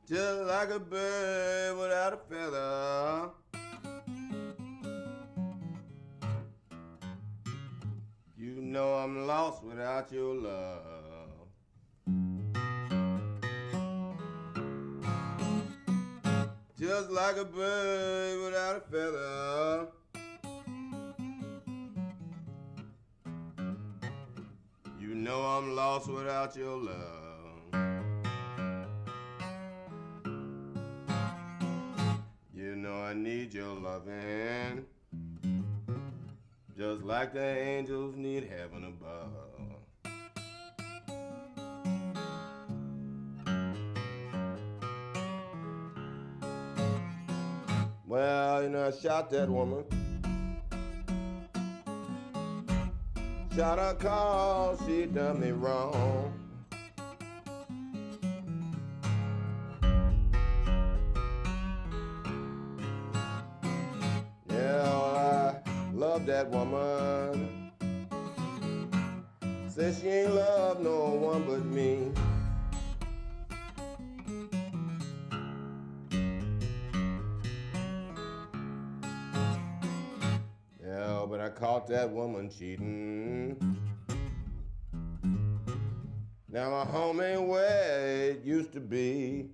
just like a bird without a feather. You know I'm lost without your love. Just like a bird without a feather. You know I'm lost without your love. You know I need your loving, just like the angels need heaven above. Well, you know, I shot that woman. Shot her 'cause she done me wrong. Yeah, well, I love that woman. Says she ain't loved no one but me. Yeah, but I caught that woman cheating. Now my home ain't where it used to be.